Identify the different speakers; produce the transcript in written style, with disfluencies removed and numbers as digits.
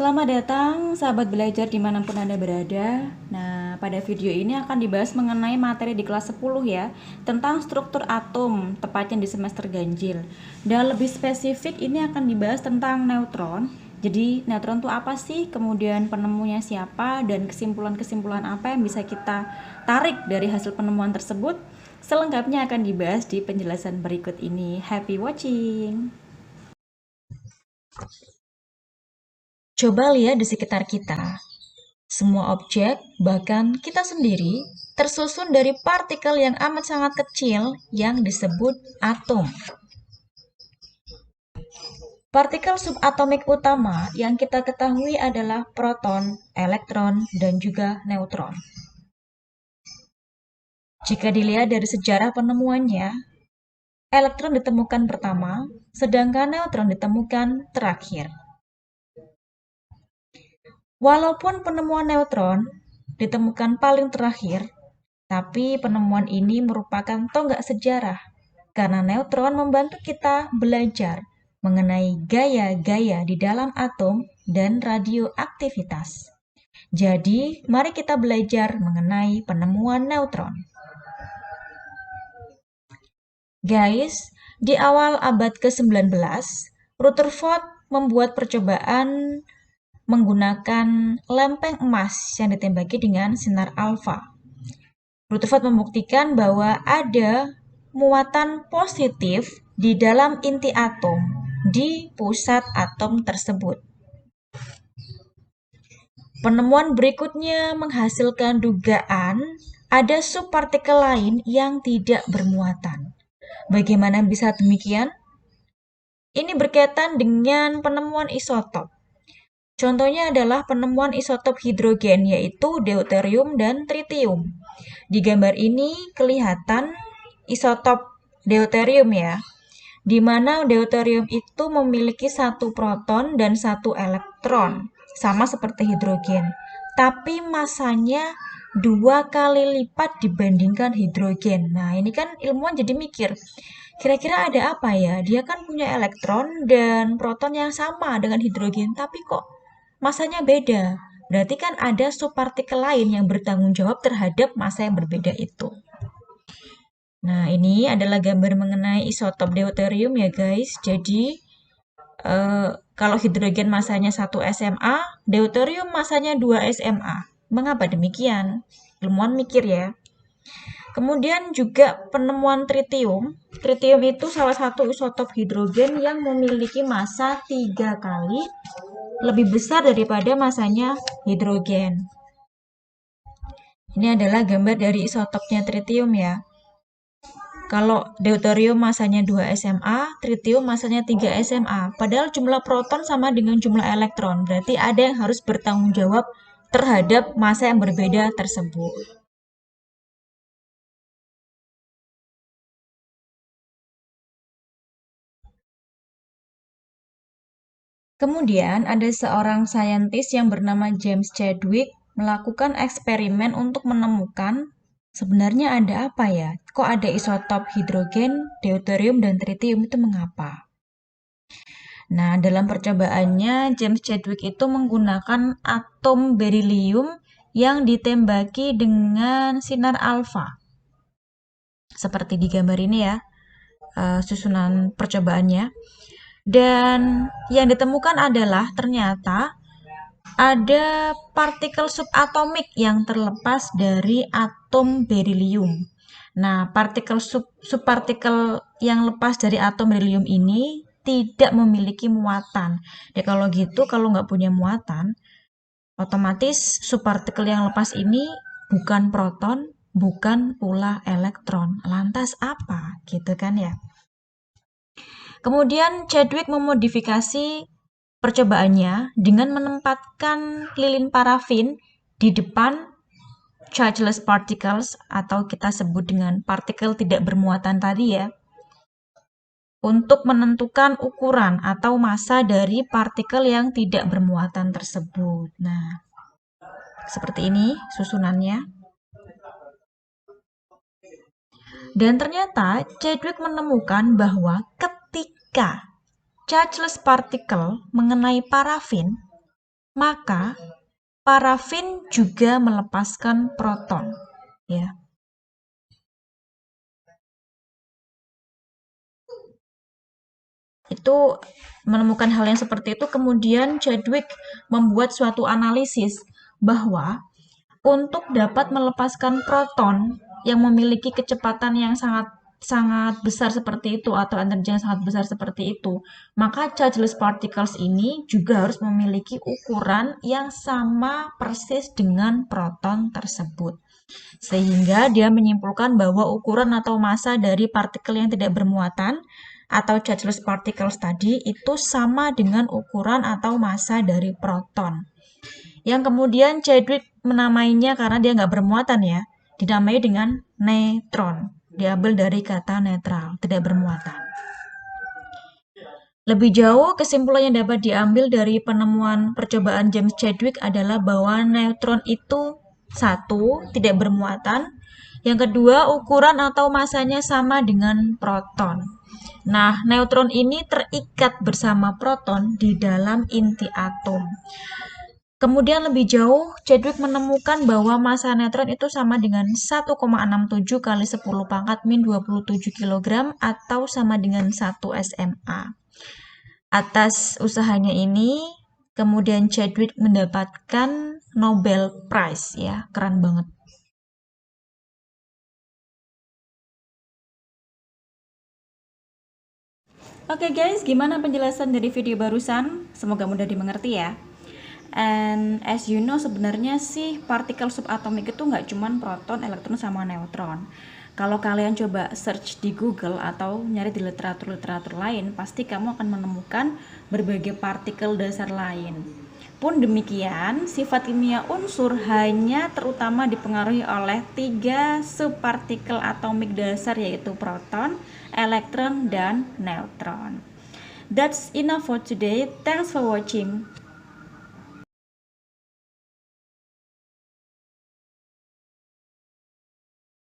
Speaker 1: Selamat datang sahabat belajar dimanapun Anda berada. Nah, pada video ini akan dibahas mengenai materi di kelas 10 ya, tentang struktur atom, tepatnya di semester ganjil. Dan lebih spesifik ini akan dibahas tentang neutron. Jadi neutron itu apa sih, kemudian penemunya siapa, dan kesimpulan-kesimpulan apa yang bisa kita tarik dari hasil penemuan tersebut. Selengkapnya akan dibahas di penjelasan berikut ini. Happy watching! Coba lihat di sekitar kita. Semua objek, bahkan kita sendiri, tersusun dari partikel yang amat sangat kecil yang disebut atom. Partikel subatomik utama yang kita ketahui adalah proton, elektron, dan juga neutron. Jika dilihat dari sejarah penemuannya, elektron ditemukan pertama, sedangkan neutron ditemukan terakhir. Walaupun penemuan neutron ditemukan paling terakhir, tapi penemuan ini merupakan tonggak sejarah karena neutron membantu kita belajar mengenai gaya-gaya di dalam atom dan radioaktivitas. Jadi, mari kita belajar mengenai penemuan neutron. Guys, di awal abad ke-19, Rutherford membuat percobaan menggunakan lempeng emas yang ditembaki dengan sinar alfa. Rutherford membuktikan bahwa ada muatan positif di dalam inti atom di pusat atom tersebut. Penemuan berikutnya menghasilkan dugaan ada subpartikel lain yang tidak bermuatan. Bagaimana bisa demikian? Ini berkaitan dengan penemuan isotop. Contohnya adalah penemuan isotop hidrogen, yaitu deuterium dan tritium. Di gambar ini kelihatan isotop deuterium ya, di mana deuterium itu memiliki satu proton dan satu elektron, sama seperti hidrogen. Tapi masanya 2 kali lipat dibandingkan hidrogen. Nah, ini kan ilmuwan jadi mikir, kira-kira ada apa ya? Dia kan punya elektron dan proton yang sama dengan hidrogen, tapi kok masanya beda? Berarti kan ada subpartikel lain yang bertanggung jawab terhadap massa yang berbeda itu. Nah, ini adalah gambar mengenai isotop deuterium ya guys. Jadi, kalau hidrogen masanya 1 SMA, deuterium masanya 2 SMA. Mengapa demikian? Ilmuwan mikir ya. Kemudian juga penemuan tritium. Tritium itu salah satu isotop hidrogen yang memiliki massa 3 kali lebih besar daripada masanya hidrogen. Ini adalah gambar dari isotopnya tritium ya. Kalau deuterium masanya 2 SMA, tritium masanya 3 SMA. Padahal jumlah proton sama dengan jumlah elektron. Berarti ada yang harus bertanggung jawab terhadap massa yang berbeda tersebut. Kemudian ada seorang saintis yang bernama James Chadwick melakukan eksperimen untuk menemukan sebenarnya ada apa ya? Kok ada isotop hidrogen, deuterium, dan tritium itu mengapa? Nah, dalam percobaannya James Chadwick itu menggunakan atom berilium yang ditembaki dengan sinar alfa. Seperti di gambar ini ya, susunan percobaannya. Dan yang ditemukan adalah ternyata ada partikel subatomik yang terlepas dari atom berilium. Nah, partikel subpartikel yang lepas dari atom berilium ini tidak memiliki muatan. Ya kalau gitu, kalau nggak punya muatan, otomatis subpartikel yang lepas ini bukan proton, bukan pula elektron. Lantas apa? Gitu kan ya. Kemudian Chadwick memodifikasi percobaannya dengan menempatkan lilin parafin di depan chargeless particles atau kita sebut dengan partikel tidak bermuatan tadi ya, untuk menentukan ukuran atau massa dari partikel yang tidak bermuatan tersebut. Nah, seperti ini susunannya. Dan ternyata Chadwick menemukan bahwa ketika chargeless particle mengenai parafin, maka parafin juga melepaskan proton, ya. Itu menemukan hal yang seperti itu, kemudian Chadwick membuat suatu analisis bahwa untuk dapat melepaskan proton yang memiliki kecepatan yang sangat besar seperti itu atau energi yang sangat besar seperti itu, maka chargeless particles ini juga harus memiliki ukuran yang sama persis dengan proton tersebut. Sehingga dia menyimpulkan bahwa ukuran atau massa dari partikel yang tidak bermuatan atau chargeless particles tadi itu sama dengan ukuran atau massa dari proton. Yang kemudian Chadwick menamainya karena dia nggak bermuatan ya, dinamai dengan neutron. Diambil dari kata netral, tidak bermuatan. Lebih jauh, kesimpulan yang dapat diambil dari penemuan percobaan James Chadwick adalah bahwa neutron itu satu, tidak bermuatan. Yang kedua, ukuran atau masanya sama dengan proton. Nah, neutron ini terikat bersama proton di dalam inti atom. Kemudian lebih jauh, Chadwick menemukan bahwa massa neutron itu sama dengan 1,67 kali 10 pangkat min 27 kg atau sama dengan 1 SMA. Atas usahanya ini, kemudian Chadwick mendapatkan Nobel Prize, ya, keren banget. Oke guys, gimana penjelasan dari video barusan? Semoga mudah dimengerti ya. And as you know, sebenarnya sih partikel subatomik itu nggak cuman proton, elektron, sama neutron. Kalau kalian coba search di Google atau nyari di literatur-literatur lain, pasti kamu akan menemukan berbagai partikel dasar lain. Pun demikian, sifat kimia unsur hanya terutama dipengaruhi oleh 3 subpartikel atomik dasar, yaitu proton, elektron, dan neutron. That's enough for today. Thanks for watching.